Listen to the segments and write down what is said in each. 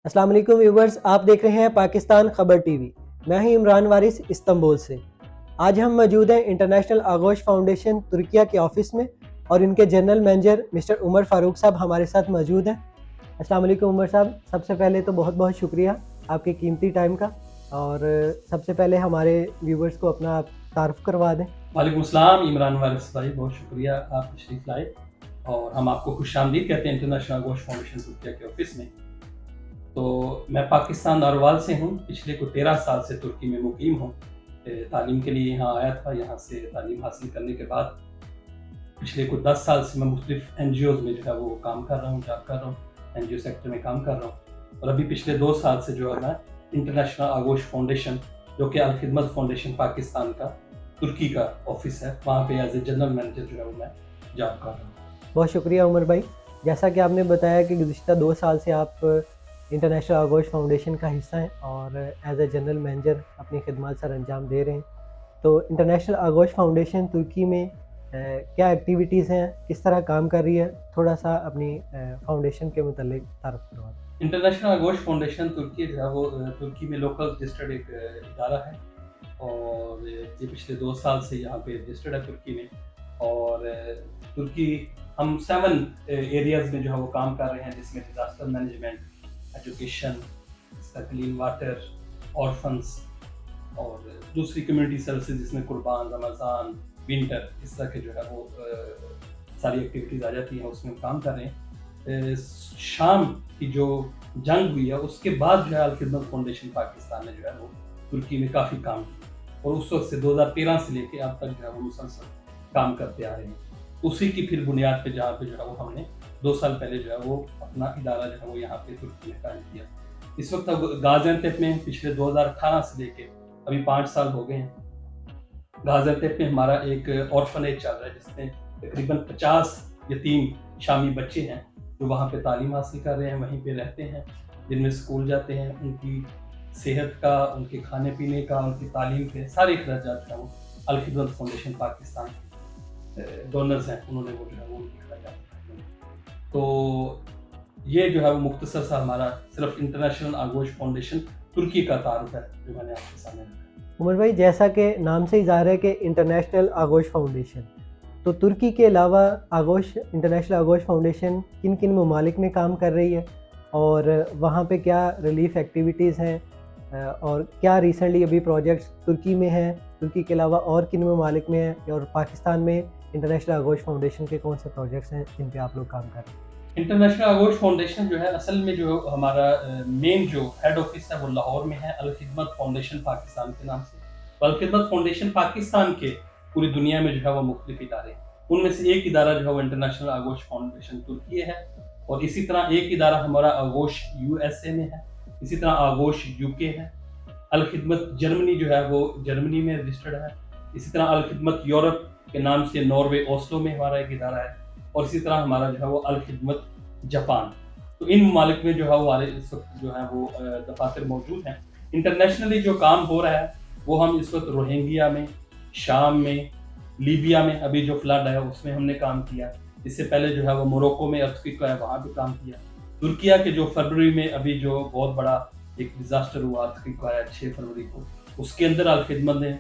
السلام علیکم ویورز، آپ دیکھ رہے ہیں پاکستان خبر ٹی وی۔ میں ہوں عمران وارث استنبول سے۔ آج ہم موجود ہیں انٹرنیشنل آغوش فاؤنڈیشن ترکیہ کے آفس میں اور ان کے جنرل مینیجر مسٹر عمر فاروق صاحب ہمارے ساتھ موجود ہیں۔ السلام علیکم عمر صاحب، سب سے پہلے تو بہت بہت شکریہ آپ کے قیمتی ٹائم کا، اور سب سے پہلے ہمارے ویورز کو اپنا آپ تعارف کروا دیں۔ وعلیکم السلام عمران وارث بھائی، بہت شکریہ آپ تشریف لائے اور ہم آپ کو خوش آمدید کہتے ہیں انٹرنیشنل آغوش فاؤنڈیشن ترکیہ کے آفس میں۔ تو میں پاکستان ناروال سے ہوں، پچھلے کو 13 سال سے ترکی میں مقیم ہوں۔ تعلیم کے لیے یہاں آیا تھا، یہاں سے تعلیم حاصل کرنے کے بعد پچھلے کو 10 سال سے میں مختلف NGOز میں جو ہے وہ کام کر رہا ہوں، جاب کر رہا ہوں، NGO سیکٹر میں کام کر رہا ہوں، اور ابھی پچھلے 2 سال سے جو ہے میں انٹرنیشنل آغوش فاؤنڈیشن جو کہ الخدمت فاؤنڈیشن پاکستان کا ترکی کا آفس ہے، وہاں پہ ایز اے جنرل مینیجر جو ہے وہ میں جاب کر رہا ہوں۔ بہت شکریہ عمر بھائی۔ جیسا کہ آپ نے بتایا کہ گزشتہ 2 سال سے آپ انٹرنیشنل آغوش فاؤنڈیشن کا حصہ ہیں اور ایز اے جنرل مینیجر اپنی خدمات سر انجام دے رہے ہیں، تو انٹرنیشنل آغوش فاؤنڈیشن ترکی میں کیا ایکٹیویٹیز ہیں، کس طرح کام کر رہی ہے، تھوڑا سا اپنی فاؤنڈیشن کے متعلق تعارف کروا دیں۔ انٹرنیشنل آغوش فاؤنڈیشن ترکی جو ہے وہ ترکی میں لوکل رجسٹرڈ ایک ادارہ ہے، اور یہ پچھلے 2 سال سے یہاں پہ رجسٹرڈ ہے ترکی میں، اور ترکی ہم 7 ایریاز میں جو ہے وہ کام کر رہے ہیں، جس میں disaster management, education, clean water, orphans اور دوسری کمیونٹی سروسز جس میں قربان، رمضان، ونٹر، اس طرح کے جو ہے وہ ساری ایکٹیویٹیز آ جاتی ہیں، اس میں کام کر رہے ہیں۔ شام کی جو جنگ ہوئی ہے اس کے بعد جو ہے الخدمت فاؤنڈیشن پاکستان نے جو ہے وہ ترکی میں کافی کام کیا، اور اس وقت سے 2013 سے لے کے اب تک جو ہے وہ مسلسل کام کرتے آ رہے ہیں۔ اسی کی پھر بنیاد پہ جہاں پہ جو ہے وہ ہم نے 2 سال پہلے جو ہے وہ اپنا ادارہ جو ہے وہ یہاں پہ ترکی میں قائم کیا۔ اس وقت اب غازی انتب میں پچھلے 2018 سے لے کے ابھی 5 سال ہو گئے ہیں، غازی انتب میں ہمارا ایک آرفنیج چل رہا ہے، جس میں تقریباً 50 یتیم شامی بچے ہیں جو وہاں پہ تعلیم حاصل کر رہے ہیں، وہیں پہ رہتے ہیں، جن میں اسکول جاتے ہیں، ان کی صحت کا، ان کے کھانے پینے کا، ان کی تعلیم کے سارے اخراجات کا وہ الخدمت فاؤنڈیشن پاکستان ڈونرز ہیں، انہوں نے وہ جو ہے وہ ان کی اخراجات۔ تو یہ جو ہے وہ مختصر سا ہمارا صرف انٹرنیشنل آغوش فاؤنڈیشن ترکی کا تعارف ہے جو میں نے آپ کے سامنے رکھا۔ عمر بھائی، جیسا کہ نام سے ہی ظاہر ہے کہ انٹرنیشنل آغوش فاؤنڈیشن، تو ترکی کے علاوہ انٹرنیشنل آغوش فاؤنڈیشن کن کن ممالک میں کام کر رہی ہے، اور وہاں پہ کیا ریلیف ایکٹیویٹیز ہیں، اور کیا ریسنٹلی ابھی پروجیکٹس ترکی میں ہیں، ترکی کے علاوہ اور کن ممالک میں ہیں، اور پاکستان میں انٹرنیشنل آغوش فاؤنڈیشن کے کون سے پروجیکٹس ہیں جن پہ آپ لوگ کام کر رہے ہیں؟ انٹرنیشنل آغوش فاؤنڈیشن جو ہے اصل میں جو ہمارا مین جو ہیڈ آفس ہے وہ لاہور میں ہے، الخدمت فاؤنڈیشن پاکستان کے نام سے۔ الخدمت فاؤنڈیشن پاکستان کے پوری دنیا میں جو ہے وہ مختلف ادارے ہیں، ان میں سے ایک ادارہ جو ہے وہ انٹرنیشنل آغوش فاؤنڈیشن ترکی ہے، اور اسی طرح ایک ادارہ ہمارا آغوش USA میں ہے، اسی طرح آغوش UK ہے، الخدمت جرمنی جو ہے وہ جرمنی میں رجسٹرڈ ہے، اسی طرح الخدمت یورپ کے نام سے ناروے اوسلو میں ہمارا ایک ادارہ ہے، اور اسی طرح ہمارا جو ہے وہ الخدمت جاپان۔ تو ان ممالک میں جو ہے ہمارے اس وقت جو ہے وہ دفاتر موجود ہیں۔ انٹرنیشنلی جو کام ہو رہا ہے وہ ہم اس وقت روہنگیا میں، شام میں، لیبیا میں ابھی جو فلڈ ہے اس میں ہم نے کام کیا، اس سے پہلے جو ہے وہ موروکو میں ارتھکویک ہے وہاں بھی کام کیا، ترکیہ کے جو فروری میں ابھی جو بہت بڑا ایک ڈیزاسٹر ہوا ارتھکویک آیا 6 فروری کو، اس کے اندر الخدمت نے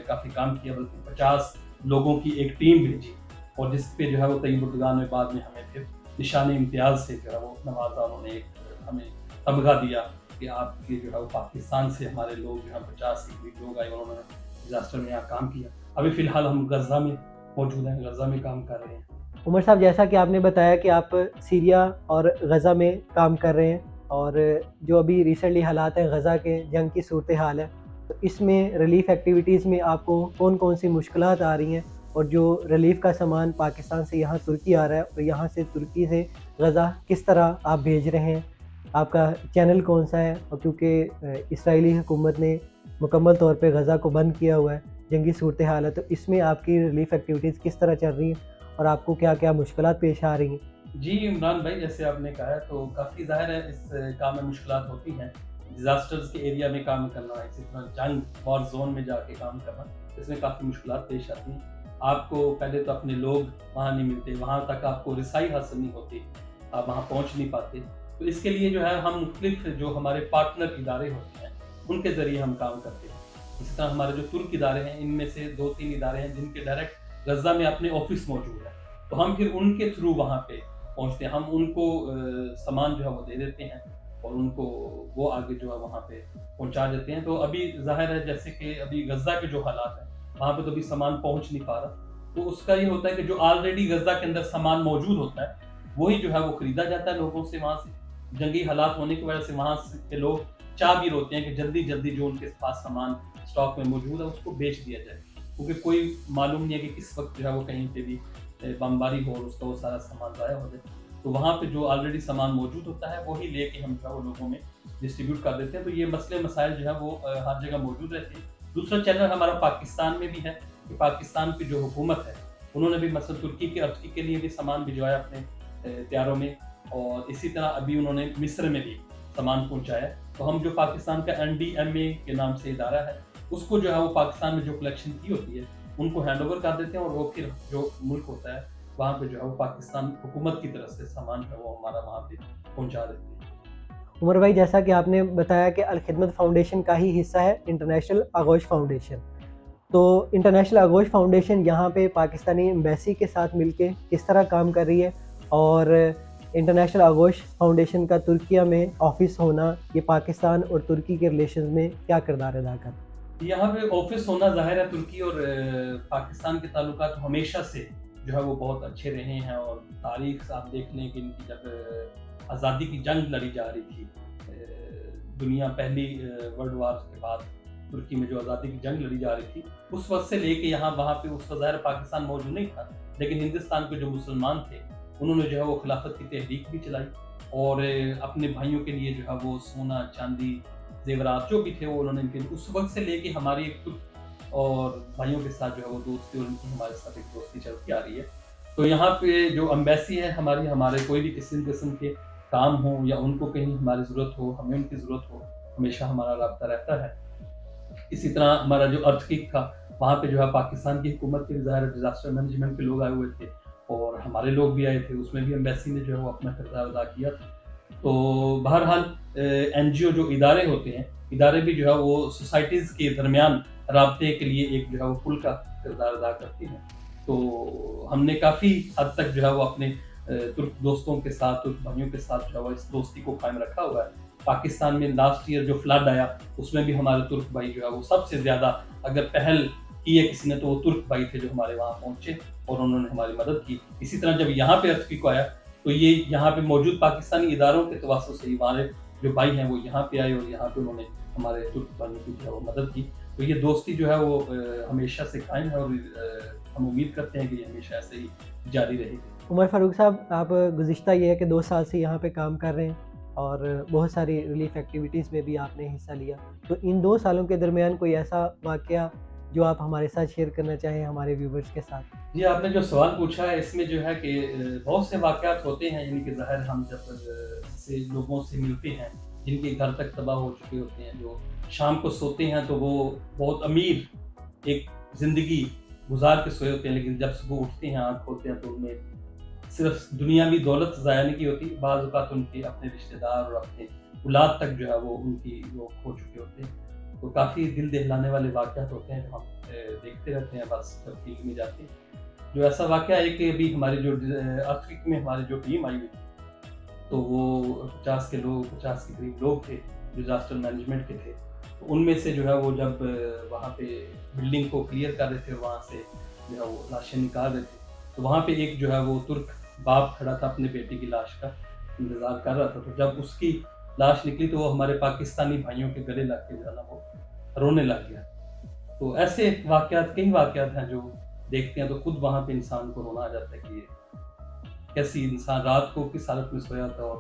کافی کام کیا، بلکہ 50 لوگوں کی ایک ٹیم بھیجی، اور جس پہ جو ہے وہ طیب اردگان میں بعد میں ہمیں پھر نشان امتیاز سے جو ہے وہ نوازا، انہوں نے ہمیں تمغہ دیا کہ آپ کے جو ہے وہ پاکستان سے ہمارے لوگ جو ہے 50 کے قریب لوگ آئے، انہوں نے ڈیزاسٹر میں یہاں کام کیا۔ ابھی فی الحال ہم غزہ میں موجود ہیں، غزہ میں کام کر رہے ہیں۔ عمر صاحب، جیسا کہ آپ نے بتایا کہ آپ سیریا اور غزہ میں کام کر رہے ہیں، اور جو ابھی ریسنٹلی حالات ہیں غزہ کے، جنگ کی صورتحال ہے، تو اس میں ریلیف ایکٹیویٹیز میں آپ کو کون کون سی مشکلات آ رہی ہیں، اور جو ریلیف کا سامان پاکستان سے یہاں ترکی آ رہا ہے اور یہاں سے ترکی سے غزہ کس طرح آپ بھیج رہے ہیں، آپ کا چینل کون سا ہے، اور کیونکہ اسرائیلی حکومت نے مکمل طور پہ غزہ کو بند کیا ہوا ہے، جنگی صورتحال ہے، تو اس میں آپ کی ریلیف ایکٹیویٹیز کس طرح چل رہی ہیں اور آپ کو کیا کیا مشکلات پیش آ رہی ہیں؟ جی عمران بھائی، جیسے آپ نے کہا تو کافی ظاہر ہے اس کام میں مشکلات ہوتی ہیں، ڈیزاسٹرز کے ایریا میں کام کرنا، اسی طرح جنگ وار زون میں جا کے کام کرنا، اس میں کافی مشکلات پیش آتی ہیں۔ آپ کو پہلے تو اپنے لوگ وہاں نہیں ملتے، وہاں تک آپ کو رسائی حاصل نہیں ہوتی، آپ وہاں پہنچ نہیں پاتے، تو اس کے لیے جو ہے ہم مختلف جو ہمارے پارٹنر ادارے ہوتے ہیں ان کے ذریعے ہم کام کرتے ہیں. اسی طرح ہمارے جو ترک ادارے ہیں ان میں سے 2-3 ادارے ہیں جن کے ڈائریکٹ غزہ میں اپنے آفس موجود ہے, تو ہم پھر ان کے تھرو وہاں پہ پہنچتے ہیں. ہم ان کو سامان جو ہے وہ دے دیتے ہیں اور ان کو وہ آگے جو ہے وہاں پہ پہنچا دیتے ہیں. تو ابھی ظاہر ہے جیسے کہ ابھی غزہ کے جو حالات ہیں وہاں پہ تو ابھی سامان پہنچ نہیں پا رہا, تو اس کا یہ ہوتا ہے کہ جو آلریڈی غزہ کے اندر سامان موجود ہوتا ہے وہی جو ہے وہ خریدا جاتا ہے لوگوں سے. وہاں سے جنگی حالات ہونے کی وجہ سے وہاں کے لوگ چاہ بھی ہوتے ہیں کہ جلدی جلدی جو ان کے پاس سامان اسٹاک میں موجود ہے اس کو بیچ دیا جائے, کیونکہ کوئی معلوم نہیں ہے کہ کس وقت جو ہے وہ کہیں پہ بھی بمباری ہو اور اس کا وہ سارا سامان ضائع ہو جائے. تو وہاں پہ جو آلریڈی سامان موجود ہوتا ہے وہی لے کے ہم جو ہے وہ لوگوں میں ڈسٹریبیوٹ کر دیتے ہیں. تو یہ مسئلے مسائل جو ہے وہ ہر جگہ موجود رہتے ہیں. دوسرا چینل ہمارا پاکستان میں بھی ہے کہ پاکستان کی جو حکومت ہے انہوں نے بھی مثلا ترکی کے ارتقی کے لیے بھی سامان بھجوایا اپنے طیاروں میں, اور اسی طرح ابھی انہوں نے مصر میں بھی سامان پہنچایا. تو ہم جو پاکستان کا NDMA کے نام سے ادارہ ہے اس کو جو ہے وہ پاکستان میں جو کلیکشن کی ہوتی ہے ان کو ہینڈ اوور کر دیتے ہیں, اور وہ پھر جو ملک ہوتا ہے وہاں پہ جو ہے وہ پاکستان حکومت کی طرف سے سامان جو ہے وہ ہمارا وہاں پہ پہنچا دیتے ہیں. عمر بھائی, جیسا کہ آپ نے بتایا کہ الخدمت فاؤنڈیشن کا ہی حصہ ہے انٹرنیشنل آغوش فاؤنڈیشن, تو انٹرنیشنل آغوش فاؤنڈیشن یہاں پہ پاکستانی ایمبیسی کے ساتھ مل کے کس طرح کام کر رہی ہے, اور انٹرنیشنل آغوش فاؤنڈیشن کا ترکیہ میں آفس ہونا یہ پاکستان اور ترکی کے ریلیشنز میں کیا کردار ادا کرتا ہے؟ یہاں پہ آفس ہونا ظاہر ہے ترکی اور پاکستان کے تعلقات ہمیشہ سے جو ہے وہ بہت اچھے رہے ہیں, اور تاریخ آپ دیکھ لیں کہ ان کی جب آزادی کی جنگ لڑی جا رہی تھی دنیا پہلی ورلڈ وار کے بعد ترکی میں جو آزادی کی جنگ لڑی جا رہی تھی اس وقت سے لے کے یہاں وہاں پہ اس کا ظاہر پاکستان موجود نہیں تھا, لیکن ہندوستان کے جو مسلمان تھے انہوں نے جو ہے وہ خلافت کی تحریک بھی چلائی اور اپنے بھائیوں کے لیے جو ہے وہ سونا چاندی زیورات جو بھی تھے وہ انہوں نے اس وقت سے لے کے ہماری ایک اور بھائیوں کے ساتھ جو ہے وہ دوستی اور ان کی ہمارے ساتھ ایک دوستی چلتی آ رہی ہے. تو یہاں پہ جو امبیسی ہے ہمارے کوئی بھی قسم کے کام ہوں یا ان کو کہیں ہماری ضرورت ہو ہمیں ان کی ضرورت ہو ہمیشہ ہمارا رابطہ رہتا ہے. اسی طرح ہمارا جو ارتھکویک تھا وہاں پہ جو ہے پاکستان کی حکومت کے ظاہر ڈیزاسٹر مینجمنٹ کے لوگ آئے ہوئے تھے اور ہمارے لوگ بھی آئے تھے, اس میں بھی امبیسی نے جو ہے وہ اپنا کردار ادا کیا تھا. تو بہرحال NGO جو ادارے ہوتے ہیں ادارے بھی جو ہے وہ سوسائٹیز کے درمیان رابطے کے لیے ایک جو ہے وہ پل کا کردار ادا کرتی ہیں. تو ہم نے کافی حد تک جو ہے وہ اپنے ترک دوستوں کے ساتھ ترک بھائیوں کے ساتھ جو ہے وہ اس دوستی کو قائم رکھا ہوا ہے. پاکستان میں لاسٹ ایئر جو فلڈ آیا اس میں بھی ہمارے ترک بھائی جو ہے وہ سب سے زیادہ اگر پہل کی ہے کسی نے تو وہ ترک بھائی تھے جو ہمارے وہاں پہنچے اور انہوں نے ہماری مدد کی. اسی طرح جب یہاں پہ ارتھکویک آیا تو یہ یہاں پہ موجود پاکستانی اداروں کے تواسط سے ہمارے جو بھائی ہیں وہ یہاں پہ آئے اور یہاں پہ انہوں نے ہمارے ترک بھائیوں کی جو ہے وہ مدد کی. تو یہ دوستی جو ہے وہ ہمیشہ سے قائم ہے اور ہم امید کرتے ہیں کہ یہ ہمیشہ ایسے ہی جاری رہے گی. عمر فاروق صاحب, آپ گزشتہ یہ ہے کہ 2 سال سے یہاں پہ کام کر رہے ہیں اور بہت ساری ریلیف ایکٹیویٹیز میں بھی آپ نے حصہ لیا, تو ان 2 سالوں کے درمیان کوئی ایسا واقعہ جو آپ ہمارے ساتھ شیئر کرنا چاہیں ہمارے ویورز کے ساتھ؟ جی, آپ نے جو سوال پوچھا ہے اس میں جو ہے کہ بہت سے واقعات ہوتے ہیں, یعنی کہ ظاہر ہم جب سے لوگوں سے ملتے ہیں جن کے گھر تک تباہ ہو چکے ہوتے ہیں, جو شام کو سوتے ہیں تو وہ بہت امیر ایک زندگی گزار کے سوئے ہوتے ہیں, لیکن جب صبح اٹھتے ہیں آنکھ کھولتے ہیں تو ان میں صرف دنیاوی دولت ضائع نہیں کی ہوتی, بعض اوقات ان کے اپنے رشتہ دار اور اپنے اولاد تک جو ہے وہ ان کی وہ کھو چکے ہوتے ہیں. تو کافی دل دہلانے والے واقعات ہوتے ہیں جو ہم دیکھتے رہتے ہیں بس جب فیلڈ میں جاتے ہیں. جو ایسا واقعہ ہے کہ ابھی ہماری جو ارتھکویک میں ہماری جو ٹیم آئی ہوئی تھی تو وہ 50 کے قریب لوگ تھے ڈیزاسٹر مینجمنٹ کے تھے. تو ان میں سے جو ہے وہ جب وہاں پہ بلڈنگ کو کلیئر کر رہے تھے وہاں سے جو ہے وہ لاشیں نکال رہے تھے, تو وہاں پہ ایک جو ہے وہ ترک باپ کھڑا تھا اپنے بیٹی کی لاش کا انتظار کر رہا تھا. تو جب اس کی لاش نکلی تو وہ ہمارے پاکستانی بھائیوں کے گلے لگ کے جو ہے نا وہ رونے لگ گیا. تو ایسے واقعات کئی واقعات ہیں جو دیکھتے ہیں تو خود وہاں پہ انسان کو رونا آ جاتا ہے کہ کیسی انسان رات کو کس حالت میں سویا تھا اور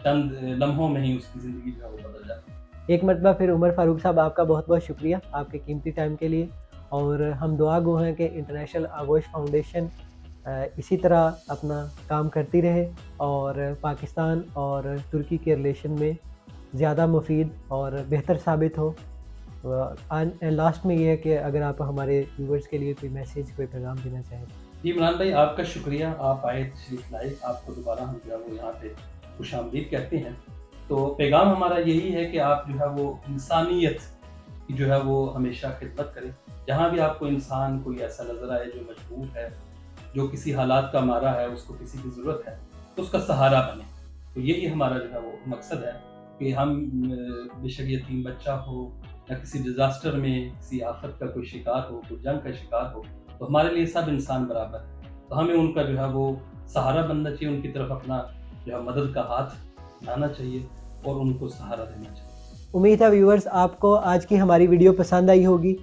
چند لمحوں میں ہی اس کی زندگی جو ہے وہ بدل جاتی ہے. ایک مرتبہ پھر عمر فاروق صاحب آپ کا بہت بہت شکریہ آپ کے قیمتی ٹائم کے لیے, اور ہم دعا گو ہیں کہ انٹرنیشنل آغوش فاؤنڈیشن اسی طرح اپنا کام کرتی رہے اور پاکستان اور ترکی کے ریلیشن میں زیادہ مفید اور بہتر ثابت ہو. لاسٹ میں یہ ہے کہ اگر آپ ہمارے ویورز کے لیے کوئی میسیج کوئی پیغام دینا چاہیں. جی عمران بھائی, آپ کا شکریہ, آپ آئے تشریف لائے, آپ کو دوبارہ ہم جو ہے وہ یہاں پہ خوش آمدید کہتے ہیں. تو پیغام ہمارا یہی ہے کہ آپ جو ہے وہ انسانیت کی جو ہے وہ ہمیشہ خدمت کریں. جہاں بھی آپ کو انسان کوئی ایسا نظر آئے جو مجبور ہے, جو کسی حالات کا مارا ہے, اس کو کسی کی ضرورت ہے, تو اس کا سہارا بنیں. تو یہی ہمارا جو ہے وہ مقصد ہے کہ ہم بے شک یتیم بچہ ہو یا کسی ڈیزاسٹر میں کسی آفت کا کوئی شکار ہو, کوئی جنگ کا شکار ہو, تو ہمارے لیے سب انسان برابر ہے. تو ہمیں ان کا جو ہے وہ سہارا بننا چاہیے, ان کی طرف اپنا جو ہے مدد کا ہاتھ بڑھانا چاہیے اور ان کو سہارا دینا چاہیے. امید ہے ویورز آپ کو آج کی ہماری ویڈیو پسند آئی ہوگی.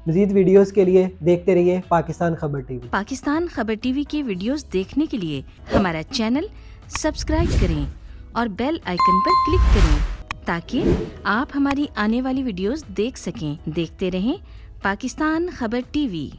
مزید ویڈیوز کے لیے دیکھتے رہیے پاکستان خبر ٹی وی. پاکستان خبر ٹی وی کی ویڈیوز دیکھنے کے لیے ہمارا چینل سبسکرائب کریں اور بیل آئیکن پر کلک کریں تاکہ آپ ہماری آنے والی ویڈیوز دیکھ سکیں. دیکھتے رہیں پاکستان خبر ٹی وی.